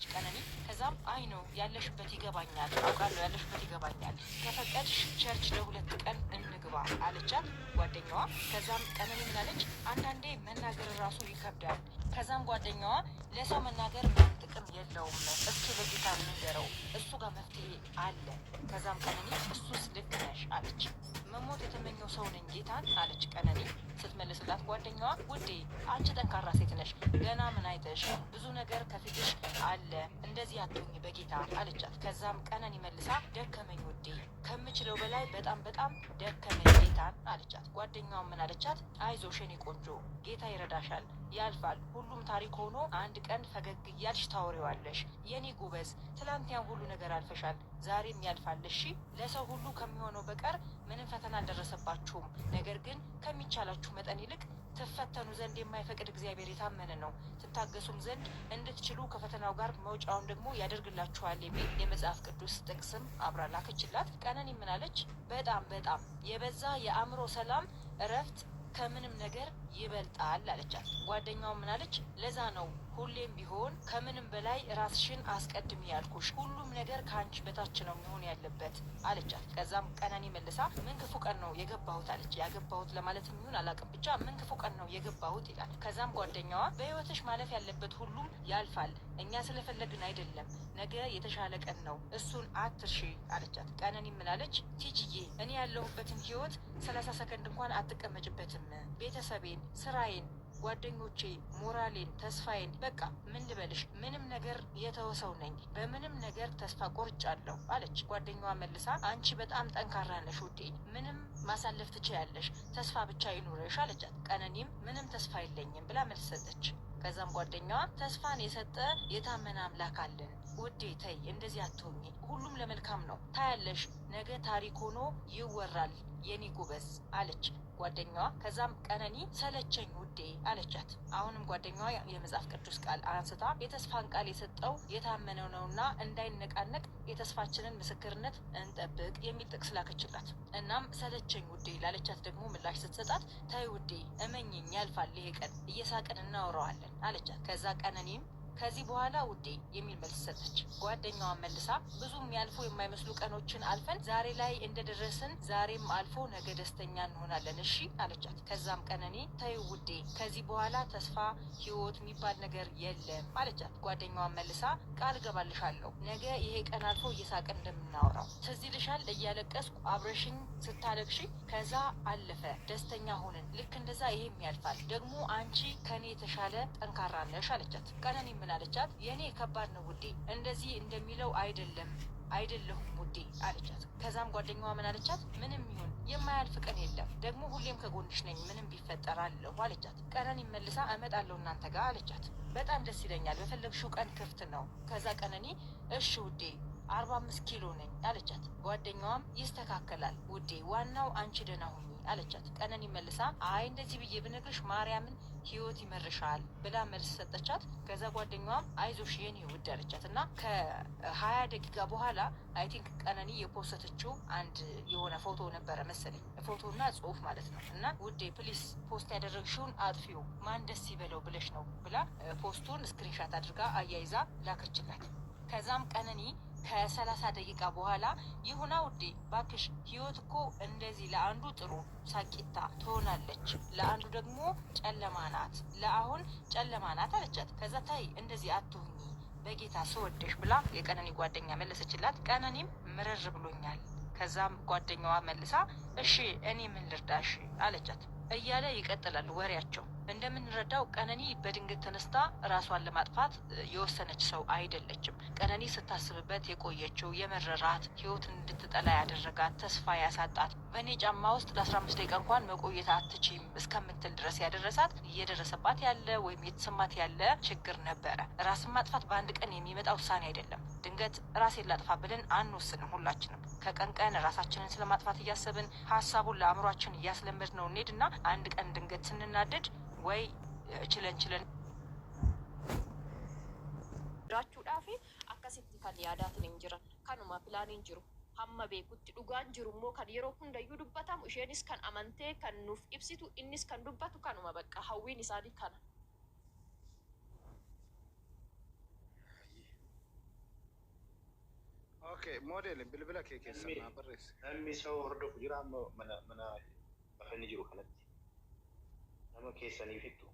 ቀነኒ ከዛም አይ ነው ያለሽበት ይገባኛል፣ አውቃለሁ ያለሽበት ይገባኛል፣ ከፈቀድሽ ቸርች ለ2 ቀን እንግባ አለቻት ጓደኛዋ። ከዛም ቀነኒ ምን አለች? አንዳንዴ መናገር ራሱ ይከብዳል። ከዛም ጓደኛዋ ለሰው መናገር ምንም ጥቅም የለውም፣ እስኪ በጌታ ንገረው፣ እሱ ጋር መፍትሄ አለ። ከዛም ቀነኒ እሱስ ልክ ነሽ አለች። መሞት የተመኘው ሰው ነኝ ጌታን አለች ቀነኒ። ስትመልስላት ጓደኛዋ ውዴ አንቺ ጠንካራ ሴት ነሽ፣ ገና ምን አይተሽ፣ ብዙ ነገር ከፊትሽ አለ፣ እንደዚህ አትሁኝ በጌታ አለቻት። ከዛም ቀነኒ መልሳ ደከመኝ ውዴ፣ ከምችለው በላይ በጣም ደከመኝ ጌታን አለቻት። ጓደኛዋ ምን አለቻት? አይዞሽ የኔ ቆንጆ፣ ጌታ ይረዳሻል፣ ያልፋል። ሁሉም ታሪክ ሆኖ አንድ ቀን ፈገግ እያልሽ ታወሪዋለሽ። የኔ ጎበዝ፣ ትላንት ያን ሁሉ ነገር አልፈሻል፣ ዛሬም ያልፋል። እሺ ለሰው ሁሉ ከሚሆነው በቀር ምንም ፈተና አልደረሰባችሁም። ነገር ግን ከሚቻላችሁ መጠን ይልቅ ትፈተኑ ዘንድ የማይፈቅድ እግዚአብሔር የታመነ ነው። ትታገሱም ዘንድ እንድትችሉ ከፈተናው ጋር መውጫውን ደግሞ ያደርግላችኋል የሚል የመጽሐፍ ቅዱስ ጥቅስም አብራ ላከችላት። ቀነኒ ምን አለች? በጣም የበዛ የአእምሮ ሰላም፣ እረፍት ከምንም ነገር ይበልጣል አለቻት። ጓደኛው ምን አለች? ለዛ ነው ሁሌም ቢሆን ከምንም በላይ ራስሽን አስቀድሚ ያልኩሽ፣ ሁሉም ነገር ከአንቺ በታች ነው መሆን ያለበት አለቻት። ከዛም ቀነኒ መልሳ ምን ክፉ ቀን ነው የገባሁት አለች። ያገባሁት ለማለት የሚሆን አላውቅም፣ ብቻ ምን ክፉ ቀን ነው የገባሁት ይላል። ከዛም ጓደኛዋ በህይወትሽ ማለፍ ያለበት ሁሉም ያልፋል፣ እኛ ስለፈለግን አይደለም፣ ነገ የተሻለ ቀን ነው፣ እሱን አትርሺ አለቻት። ቀነኒ ምን አለች? ቲጂዬ እኔ ያለሁበትን ህይወት 30 ሰከንድ እንኳን አትቀመጭበትም። ቤተሰቤን፣ ስራዬን፣ ጓደኞቼ፣ ሞራሌን፣ ተስፋዬን፣ በቃ ምን ልበልሽ፣ ምንም ነገር የተወሰው ነኝ፣ በምንም ነገር ተስፋ ቆርጫለሁ አለች። ጓደኛዋ መልሳ አንቺ በጣም ጠንካራ ነሽ ውዴ፣ ምንም ማሳለፍ ትችያለሽ፣ ተስፋ ብቻ ይኑርሽ አለቻት። ቀነኒም ምንም ተስፋ የለኝም ብላ መልስ ሰጠች። ከዛም ጓደኛዋ ተስፋን የሰጠ የታመነ አምላክ አለን ውዴ፣ ተይ እንደዚህ አትሆኚ፣ ሁሉም ለመልካም ነው፣ ታያለሽ፣ ነገ ታሪክ ሆኖ ይወራል የኔ ጉበዝ አለች ጓደኛዋ። ከዛም ቀነኒ ሰለቸኝ ውዴ አለቻት። አሁንም ጓደኛዋ የመጽሐፍ ቅዱስ ቃል አንስታ የተስፋን ቃል የሰጠው የታመነው ነውና እንዳይነቃነቅ የተስፋችንን ምስክርነት እንጠብቅ የሚል ጥቅስ ላከችላት። እናም ሰለቸኝ ውዴ ላለቻት ደግሞ ምላሽ ስትሰጣት ታይ ውዴ እመኝኝ፣ ያልፋል ይሄ ቀን፣ እየሳቅን እናወራዋለን አለቻት። ከዛ ቀነኒም ከዚህ በኋላ ውዴ የሚል መልስ ሰጠች። ጓደኛዋን መልሳ ብዙም ያልፎ የማይመስሉ ቀኖችን አልፈን ዛሬ ላይ እንደደረስን ዛሬም አልፎ ነገ ደስተኛ እንሆናለን እሺ አለቻት። ከዛም ቀነኒ ተይው ውዴ፣ ከዚህ በኋላ ተስፋ ህይወት የሚባል ነገር የለም አለቻት። ጓደኛዋን መልሳ ቃል እገባልሻለሁ ነገ ይሄ ቀን አልፎ እየሳቅን እንደምናወራው፣ ትዝ ይልሻል እያለቀስኩ አብረሽኝ ስታለቅሺ፣ ከዛ አለፈ ደስተኛ ሆንን፣ ልክ እንደዛ ይሄም ያልፋል፣ ደግሞ አንቺ ከኔ የተሻለ ጠንካራ ነሽ አለቻት። ቀነኒ ምን አለቻት? የኔ ከባድ ነው ውዴ፣ እንደዚህ እንደሚለው አይደለሁም ውዴ አለቻት። ከዛም ጓደኛዋ ምን አለቻት? ምንም ይሁን የማያልፍ ቀን የለም፣ ደግሞ ሁሌም ከጎንሽ ነኝ፣ ምንም ቢፈጠር አለሁ አለቻት። ቀነኒ መልሳ እመጣለሁ እናንተ ጋር አለቻት። በጣም ደስ ይለኛል፣ በፈለግሽው ቀን ክፍት ነው። ከዛ ቀነኒ እሺ ውዴ 45 ኪሎ ነኝ አለቻት። ጓደኛዋም ይስተካከላል ውዴ፣ ዋናው አንቺ ደህና ሁኚ አለቻት። ቀነኒ መልሳ አይ እንደዚህ ብዬ ብነግርሽ ማርያምን ህይወት ይመርሻል ብላ መልስ ሰጠቻት። ከዛ ጓደኛዋም አይዞሽ የኔ ውድ አለቻት እና ከ20 ደቂቃ በኋላ አይ ቲንክ ቀነኒ የፖስተችው አንድ የሆነ ፎቶ ነበረ መሰለኝ፣ ፎቶና ጽሁፍ ማለት ነው። እና ውዴ ፕሊስ ፖስት ያደረግሽውን አጥፊው፣ ማን ደስ ይበለው ብለሽ ነው ብላ ፖስቱን ስክሪንሻት አድርጋ አያይዛ ላከችላት። ከዛም ቀነኒ ከ30 ደቂቃ በኋላ ይሁና ውዴ ባክሽ፣ ህይወት እኮ እንደዚህ ለአንዱ ጥሩ ሳቂታ ትሆናለች፣ ለአንዱ ደግሞ ጨለማ ናት፣ ለአሁን ጨለማ ናት አለቻት። ከዛ ታይ እንደዚህ አትሁኚ በጌታ ስወደሽ ብላ የቀነኒ ጓደኛ መለሰችላት። ቀነኒም ምርር ብሎኛል። ከዛም ጓደኛዋ መልሳ እሺ እኔ ምን ልርዳሽ አለቻት። እያለ ይቀጥላል ወሬያቸው። እንደምንረዳው ቀነኒ በድንገት ተነስታ ራሷን ለማጥፋት የወሰነች ሰው አይደለችም። ቀነኒ ስታስብበት የቆየችው የመረራት ህይወትን እንድትጠላ ያደረጋት ተስፋ ያሳጣት በእኔ ጫማ ውስጥ ለ15 ደቂቃ እንኳን መቆየት አትችይም እስከምትል ድረስ ያደረሳት እየደረሰባት ያለ ወይም የተሰማት ያለ ችግር ነበረ። ራስን ማጥፋት በአንድ ቀን የሚመጣ ውሳኔ አይደለም። ድንገት ራሴን ላጥፋ ብለን አንወስንም። ሁላችንም ከቀን ቀን ራሳችንን ስለማጥፋት እያሰብን ሀሳቡን ለአእምሯችን እያስለመድ ነው እንሄድና አንድ ቀን ድንገት ስንናደድ ወይ ችለን ራቹዳፊ አካሲቲ ካን ያዳትን እንጅራን ካኑማ ፕላን እንጅሩ hamma beekutti dhugaan jiru immoo kan yeroo hundayyuu dubbatamu isheenis kan amantee kan nuuf ibsitu innis kan dubbatu kanuma bakka hawwiin isaanii kana Okay, model bilbila kee keessa naa barreessi. Namni isa hordofu jira amma mana bakka inni jiru kanatti. Nama keessanii fixu.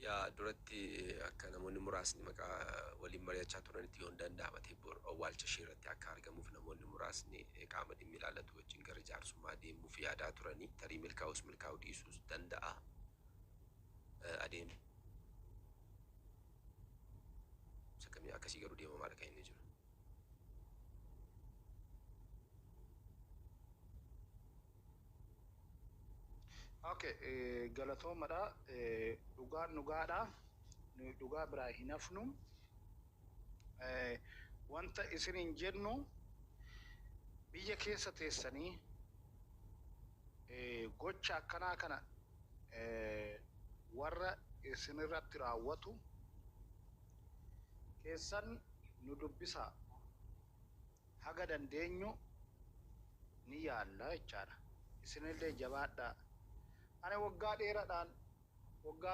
Yaa duratti akka namoonni muraasni maqaa waliin mari'achaa turanitti yoo danda'amate awwaalcha ishee irratti akka argamuuf namoonni muraasni qaama dhimmi ilaallatu wajjin gara jaarsummaa deemuuf yaadaa turanii tarii milkaa'uu dhiisuus danda'a. Adeemu. Sakamii akkasii garuu deemamaadha kan inni jiru. Okay, galatoomadha. Dhugaan dhugaadha. Nu dhugaa biraa hin hafnu. Wanta isiniin jennu biyya keessa teessanii gocha akkanaa kana warra isinirratti raawwatu keessan nu dubbisa. Haga dandeenyu ni yaalla jechaadha. Isinillee jabaadhaa. Ani waggaa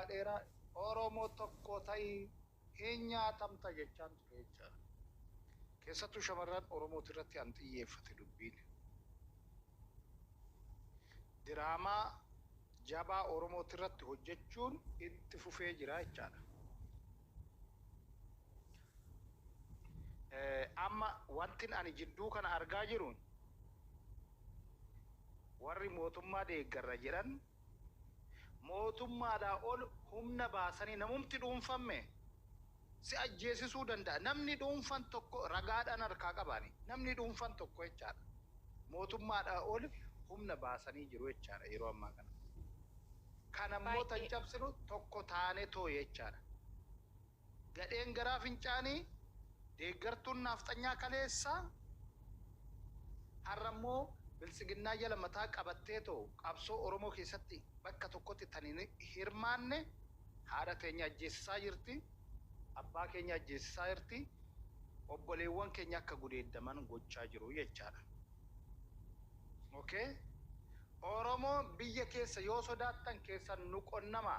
dheeraa Oromoo tokko ta'ii hin nyaatamta jechaan ture jechaadha. Keessattuu shamarran Oromooti irratti an xiyyeeffate dubbiin. Diraamaa jabaa Oromooti irratti hojjechuun itti fufee jira jechaadha. Amma wantin ani jidduu kana argaa jiruun warri mootummaa deeggarra jedhan mootummaadhaa ol humna baasanii namumti dhuunfamme si ajjeesisuu danda'a. Namni dhuunfan tokko ragaadhaan harkaa qabaani. Namni dhuunfan tokko jechaadha. Mootummaadhaa ol humna baasanii jiru jechaadha yeroo ammaa kana. Kan ammoo tan cabsinu tokko taane too jechaadha. Gadheen garaa fincaanii deeggartuun naafxanyaa kaleessa har'ammoo bilisiginnaa jala mataa qabattee too qabsoo Oromoo keessatti bakka tokkotti taniin hirmaanne haadha teenya ajjeesisaa jirti, abbaa keenya ajjeesisaa jirti, obboleewwan keenya akka gudeeddaman gochaa jiru jechaadha. Okay? Oromoo biyya keessa yoo sodaattan keessan nu qonnama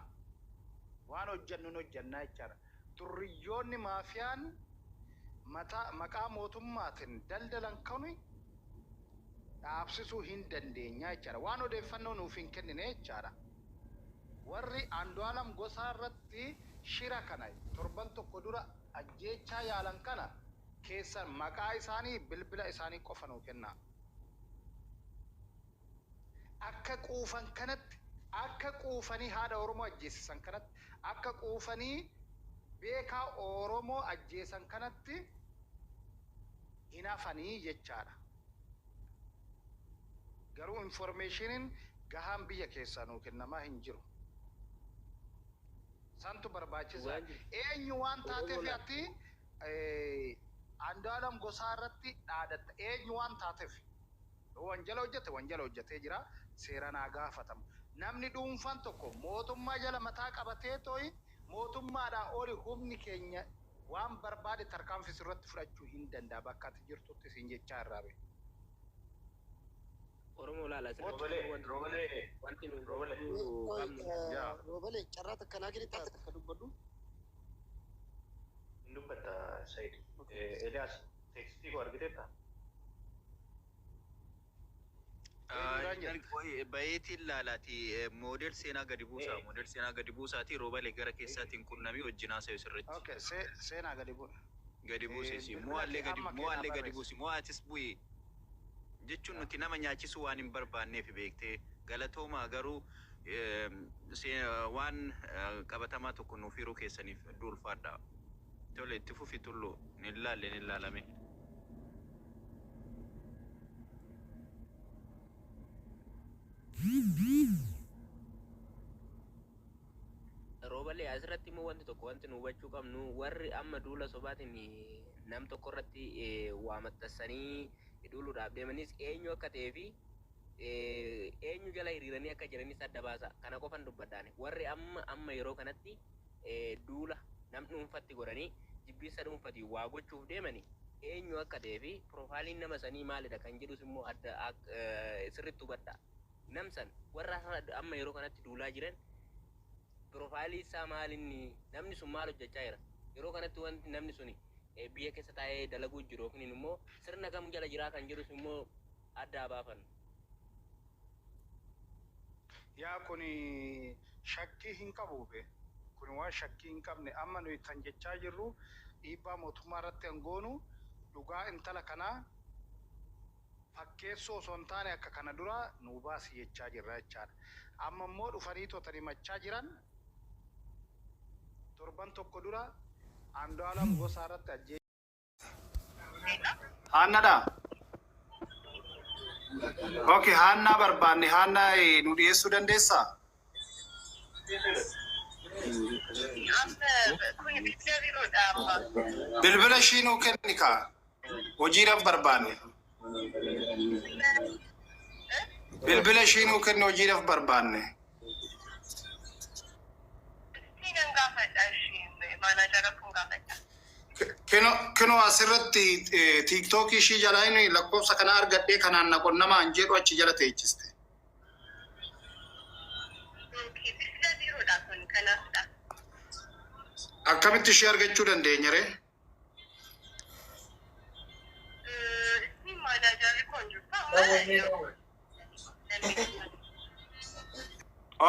waan hojjannu nu hojjannaa jechaadha. Durriyyoonni maafiyaan maqaa mootummaatiin daldalan kanu dhaabsisuu hin dandeenya jechaadha. Waan odeeffannoo nuuf hin kennine jechaadha. Warri Andu'aalam Gosaa irratti shira kana torban tokko dura ajjeechaa yaalan kana keessan maqaa isaanii bilbila isaanii qofa nuu kennaa. Akka quufan kanatti akka quufanii haadha Oromoo ajjeesisan kanatti akka quufanii beekaa Oromoo ajjeesan kanatti hin hafanii jechaadha. Garuu informationiin gahaan biyya keessaa nuu kennamaa hin jiru. Santu barbaachisaa. Eenyu waan taateef ati Andu'aalam Gosaa irratti dhaadatta. Eenyu waan taateef wanjala hojjetee jira. Seeraan haa gaafatamu. Namni dhuunfaan tokko mootummaa jala mataa qabatee tooyi mootummaadhaa oli humni keenya waan barbaade tarkaanfii irratti fudhachuu hin danda'a bakka ati jirtutti siin jechaa irraa beeku. Oromoo laala Roobale carraa takkanaa gadi akka dubbadhu. Dubbata Said. Elias tekstii koo argiteetta? Bayeetiin laalaati moodel seenaa gadi buusaa. Moodel seenaa gadi buusaati roobale gara keessaatiin qunnamii wajjinaa sayo sirriitti. Okay, seenaa gadi buusa. Gadi buusisi. Mo'allee gadi buusi. Mo'atis bu'ii. Jechuun nuti nama nyaachisuu waan hin barbaanneef beektee galatooma garuu waan qabatamaa tokko nuuf hiruu keessaniif ulfaadha. Tole itti fufi tullu ni ilaalame. Roobalee asirratti immoo wanti tokko wanti nu hubachuu qabnu warri amma duula sobaatiin nam tokko irratti waa maxxansanii duuluudhaaf deemanis eenyu akka ta'ee fi eenyu jala hiriiranii akka jiranis adda baasa. Kana qofan dubbadhaane warri amma yeroo kanatti duula nam dhuunfatti godhanii jibbiinsa dhuunfatiin waa gochuuf deemanii eenyu akka ta'ee fi piroofaaliin nama sanii maalidha kan jedhus immoo adda sirriitti hubadha. Namsan warra amma yeroo kanatti duulaa jiran profailii isaa maalinni namni sun maal hojjechaa jira yeroo kanatti wanti namni suni biyya keessa taa'ee dalaguu jiru yookiin immoo sirna kam jala jiraa kan jirus immoo adda baafan. Yaa kuni shakkii hin qabu be. Kuni waan shakkii hin qabne amma nuyi kan jechaa jirru dhiibbaa mootummaa irratti hangoonu dhugaa intala kanaa fakkeessoo osoo hin taane akka kana dura nuu baasi jechaa jirra jechaadha. Amma immoo dhufanii tootanii machaa jiran torban tokko dura Andu'aalam Gosaa irratti ajjee. Haannadha. Okay, Haannaa barbaanne Haannaa nu dhiyeessuu dandeessaa? Bilbila ishii nuu kenni kaa. Hojiidhaaf barbaanne. Bilbila ishii nuu kenni hojiidhaaf barbaanne. Kino asirratti tiiktookii ishii jalaa inni lakkoofsa kana argadhee kanaan na qonnamaan jedhu achi jala teechiste. Akkamitti ishee argachuu dandeenya ree?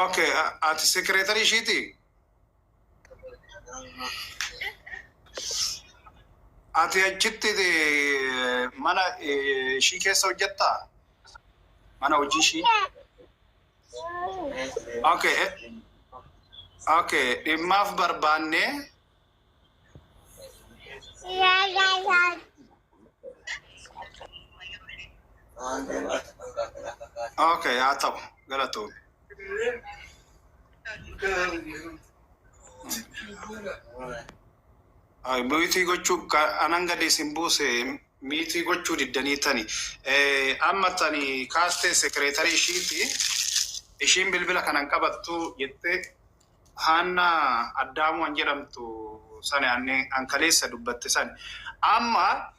Okay, ati sekreetari ishiiti? Ati achitti mana ishii keessa hojjettaa? Mana hojii ishii? Okay. Okay, dhimmaaf barbaanne. Okay, haa ta'u galatoon. Miitii gochuu anan gadi isin buuse miitii gochuu diddanii tani. Amma tani kaastee sekreetarii ishiiti. Ishiin bilbila kanan qabattu jettee Haannaa Addaamu an jedhamtu sana ankaleessa dubbatte sana. Amma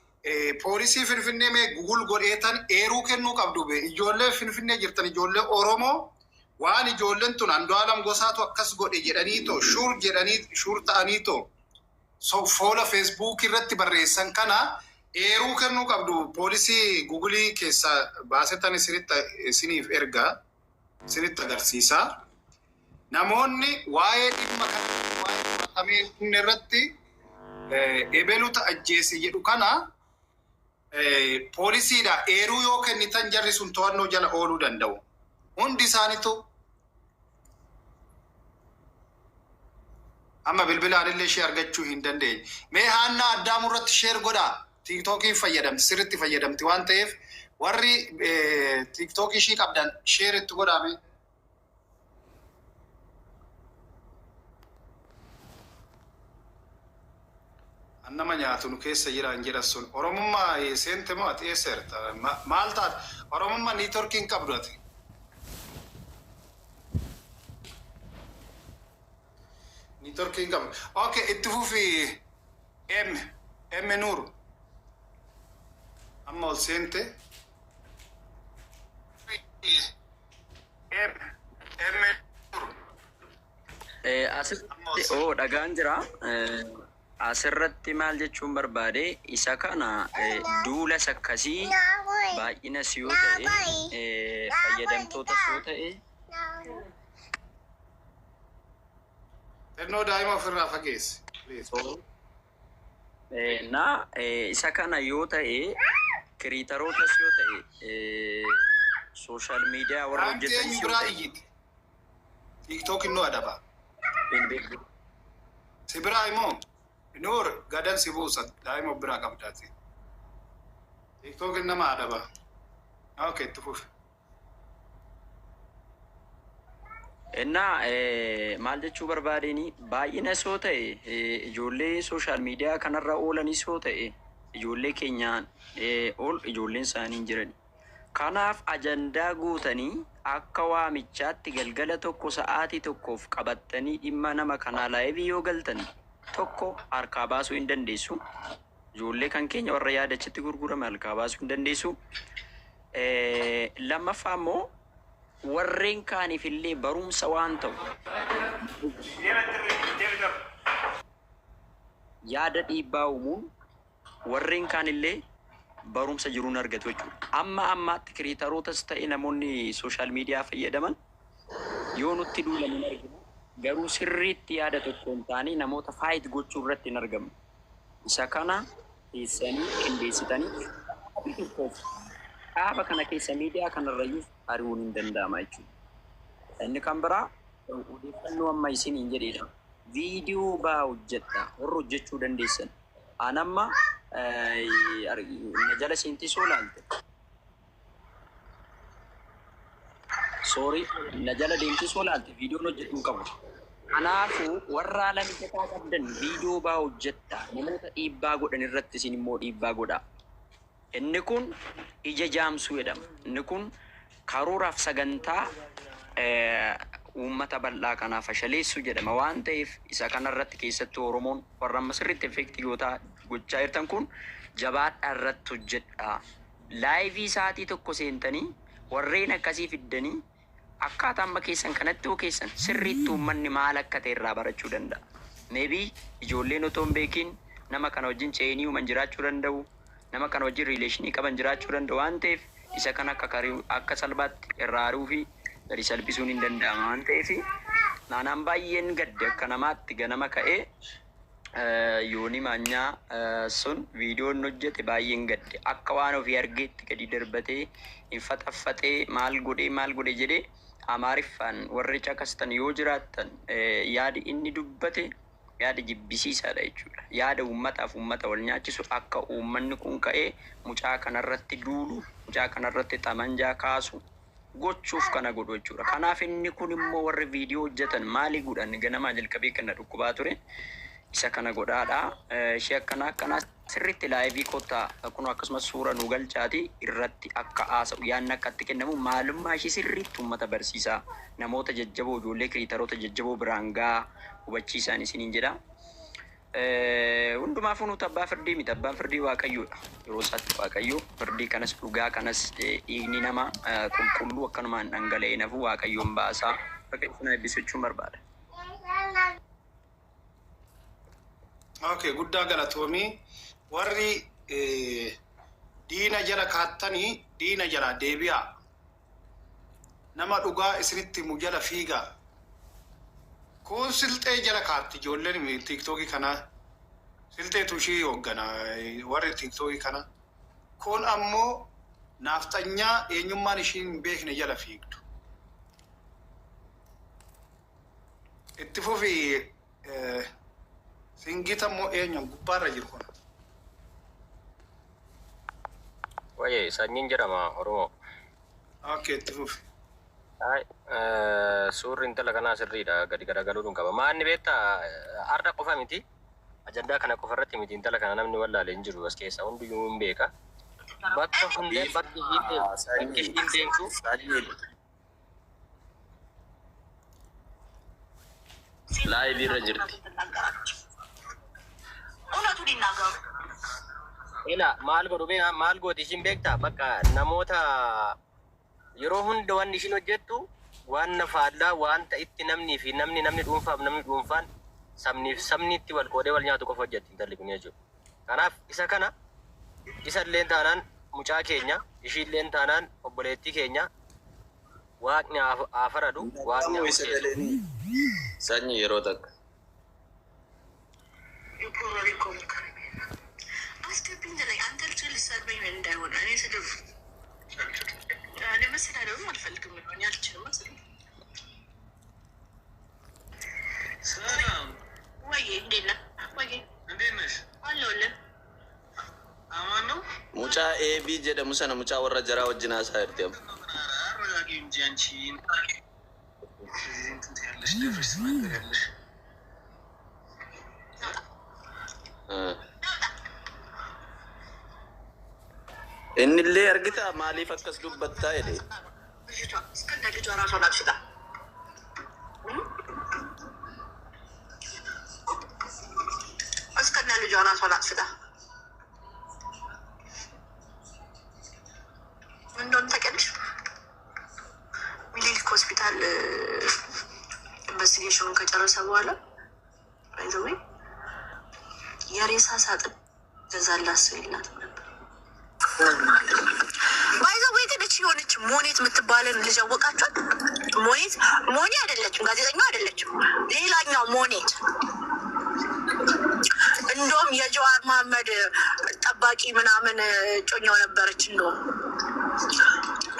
poolisii Finfinnee mee Google godheetan eeruu kennuu qabdu be. Ijoollee Finfinnee jirtan ijoollee Oromoo waan ijoolleen tun Andu'aalam Gosaatu akkas godhe jedhaniitoo shuur ta'aniitoo fuula Facebook irratti barreessan kana eeruu kennuu qabdu. Poolisii Google keessa baasetan isiniif ergaa isinitti agarsiisaa. Namoonni waa'ee dhimma kana waa'ee fudhatamee inni irratti ebeluuta ajjeese jedhu kana poolisiidha eeruu yoo kennitan jarri sun to'annoo jala ooluu danda'u. Hundi isaaniitu amma bilbilaan illee ishee argachuu hin dandeenye. Mee Haannaa Addaamu irratti sheer godhaa. Tiiktookii fayyadamti sirriitti fayyadamti waan ta'eef warri tiiktookii ishii qabdan sheer itti godhaame. Annama nyaatu nu keessa jiran jedha sun Oromummaa seente moo ati eessa jirta? Maal taate? Oromummaa niitoorkii hin qabdu ati. Niitoorkii hin qabdu. Okay, itti fufi M Nuuru. Amma ol seente. M Nuuru. Asitti dhagaan jira. Asirratti maal jechuun barbaade isa kana duula sakkasii baay'inas yoo ta'e fayyadamtootas yoo ta'e Xinnoo daa'ima ofirraa fageesse. Isa kana yoo ta'e kiriitarootas yoo ta'e sooshaal miidiyaa warra hojjetanis yoo ta'e TikTok nu adaba. Si biraa immoo Nur gadan si buusa daa'ima biraa qabdaati. TikTok nama adaba. Okay, itti fufi. Maal jechuu barbaadeni baay'ina soo ta'e ijoollee sooshaal miidiyaa kanarra oolanis yoo ta'e ijoollee keenyaan ijoolleen isaanii hin jiran. Kanaaf ajandaa guutanii akka waamichaatti galgala tokko sa'aatii tokkoof qabattanii dhimma nama kanaa laayivii yoo galtan tokko harkaa baasuu hin dandeessu. Ijoollee kan keenya warra yaadachitti gurgurame harkaa baasuu hin dandeessu. Lammaffaa immoo warreen kaaniif illee barumsa waan ta'u yaada dhiibbaa uumuun warreen kaanillee barumsa jiruun argatu jechuudha. Ammaatti kiriyeetarootas ta'e namoonni sooshaal miidiyaa fayyadaman yoo nutti duulaman argina. Garuu sirriitti yaada tokko hin taane namoota faayit gochuu irratti hin argamu. Isa kana keessanii qindeessitanii dhaaba kana keessa miidiyaa kanarrayyuu ari'uun hin danda'ama jechuudha. Inni kan biraa odeeffannoo amma isiniin jedheedha. Viidiyoo baa hojjedha warra hojjechuu dandeessan. Anamma na jala seentisoo laalte. Na jala deemtisoo laalte viidiyoon hojjetuu qabu. Kanaafuu warra haala mijataa qabdan viidiyoo baa hojjedha. Namoota dhiibbaa godhan irratti isin immoo dhiibbaa godhaa. Inni kun ija jaamsuu jedhama. Inni kun karooraaf sagantaa uummata bal'aa kanaaf fashaleessuu jedhama waan ta'eef isa kanarratti keessatti Oromoon warra amma sirriitti effektii gochaa jirtan kun jabaadhaa irratti hojjedhaa. Laayivii sa'aatii tokko seentanii warreen akkasii fiddanii akkaataa amma keessan kanatti hoo keessan sirriitti uummanni maal akka ta'e irraa barachuu danda'a. Meebii ijoolleen otoo hin beekin nama kana wajjin ceenii uuman jiraachuu danda'u. Nama kana wajjin riileeshinii qaban jiraachuu danda'u waan ta'eef isa kana akka salphaatti irraa ari'uu fi gadi salphisuun hin danda'ama waan ta'eef naanaan baay'een gadde akka namaatti ganama ka'ee yooni maanyaa sun viidiyoon hojjete baay'een gadde akka waan ofii argeetti gadi darbatee hin faxaffaxee maal godhee jedhee Amaariffaan warri caqastan yoo jiraattan yaadi inni dubbate yaada jibbisiisaadha jechuudha. Yaada uummataaf uummata wal nyaachisu akka uummanni kun ka'ee mucaa kanarratti duulu, mucaa kanarratti xamanjaa kaasu gochuuf kana godhu jechuudha. Kanaaf inni kun immoo warri viidiyoo hojjetan maalii godhan ganamaa jalqabee kana dhukkubaa ture. Isa kana godhaadha. Ishee akkanaa sirriitti laayivii kottaa kun akkasumas suura nu galchaati irratti akka haasa'u yaadni akka itti kennamu maalummaa ishee sirriitti uummata barsiisaa. Namoota jajjaboo ijoollee kiriyeetaroota jajjaboo biraan gahaa hubachiisaan isiniin jedha. Hundumaafuu nuti abbaa firdii miti. Abbaan firdii Waaqayyoodha. Yeroo isaatti Waaqayyoo firdii kanas dhugaa kanas dhiigni nama qulqulluu akkanumaan dhangala'ee nafu Waaqayyoon baasaa. Bakka isin eebbisachuun barbaada. Okay, guddaa galatoomii warri diina jala kaattanii diina jala deebi'aa. Nama dhugaa isinitti himu jala fiigaa. Kun silxee jala kaatti ijoolleen tiiktookii kanaa silxeetu ishii hooggana warri tiiktookii kana. Kun ammoo naafxanyaa eenyummaan ishiin hin beekne jala fiigdu. Itti fufii singita immoo eenyuun gubbaarra jiru kun. Wayee sanyiin jedhama Oromoo. Okay, itti fufi. Suurri intala kanaa sirriidha gadi garagaluun qaba. Maanni beektaa arda qofa miti. Ajandaa kana qofa irratti miti intala kana namni wallaalee hin jiru as keessa hundiyyuu hin beeka. Bakka hundee bakki hin deemtu. Laayivii irra jirti. Ila maal godhu beekaa maal gooti ishiin beektaa bakka namoota yeroo hunda wanni ishiin hojjettu waan nafaadhaa wanta itti namni dhuunfaaf namni dhuunfaan sabniitti wal qoodee wal nyaatu qofa hojjetti intalli kun jechuudha. Kanaaf isa kana isa illeen taanaan mucaa keenya ishii illeen taanaan obboleettii keenya waaqni haa faradu waaqni haa sanyii yeroo takka. ሰላም ወይ እንዴት ነህ? ወይ እንዴት ነሽ? አለሁልህ። አማን ነው? ሙጫ ኤቢ ጀደሙ ሰነ ሙጫ ወረ ጀራ ወጅና ሳይርቴም አረጋጊ እንጂ አንቺ እንትን ያለሽ ደፍረሽ ነገር ያለሽ እንሌ እርግታ ማሊ ፈከስ ዱበታ ይዴ እስከ ልጇ ራሷ ላክሽታ እስከ ልጇ ራሷ ላክሽታ እንደውን ተቀልሽ ሚሊክ ሆስፒታል ኢንቨስቲጌሽኑን ከጨረሰ በኋላ አይዘው የሬሳ ሳጥን ዛላ ሰይላት ባይዘው ወይ ግን እቺ የሆነች ሞኔት የምትባለን ልጅ አወቃችኋት? ሞኔ አይደለችም፣ ጋዜጠኛ አይደለችም። ሌላኛው ሞኔት እንደውም የጀዋር መሐመድ ጠባቂ ምናምን ጮኛው ነበረች።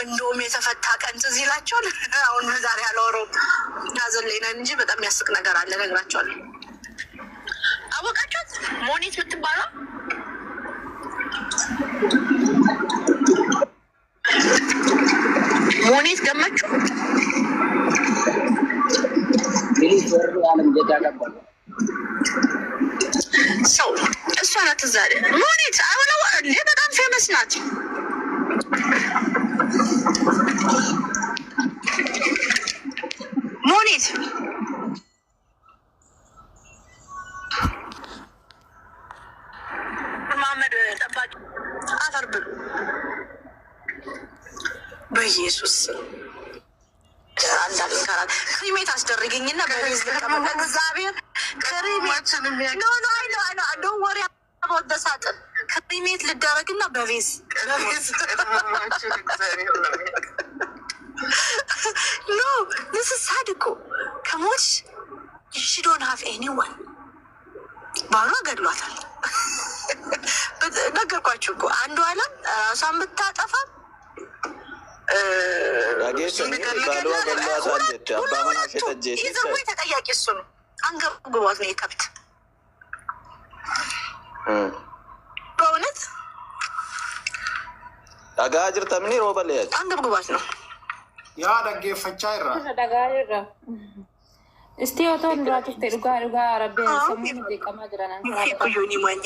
እንደውም የተፈታ ቀን ትዝ ይላቸዋል። አሁን ዛሬ አላወራሁም ሀዘን ላይ ነን እንጂ በጣም የሚያስቅ ነገር አለ፣ እነግራቸዋለሁ። አወቃችኋት? ሞኔት የምትባለው ሞኔት ገመቹ ሰው እሷ ናት። እዛ ሞኔት አሁን በጣም ፌመስ ናት። ሞኔት መሐመድ ጠባቂ አፈር ብሉ በኢየሱስ አንዳንድ ካራት ክሪሜት አስደርገኝና በቤዝ ልቀመጥ። እግዚአብሔር ክሪሜት ኖ ወሬ በሳጥን ክሪሜት ልዳረግና በቤዝ ኖ this is sad እኮ ከሞች she don't have anyone ባሏ ገድሏታል። ነገርኳችሁ እኮ አንዱ አለም ራሷን ብታጠፋ ተጠያቂ እሱ ነው። አንገብግቧት ነው የከብት በእውነት ጅርተምኒ ሮበለያች አንገብግቧት ነው ያ ደጌፈቻ ይራ እስቲ ኦቶን ራቱ ተሩጋ አረበ ሰሙን ደቀማ ጅራና ኩዩኒ ማኛ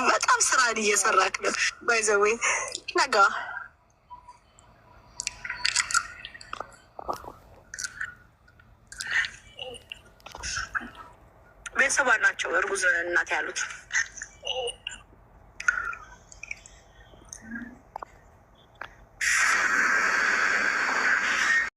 በጣም ስራን እየሰራክ ነው። ባይዘዌ ነገ ቤተሰባ ናቸው እርጉዝ እናት ያሉት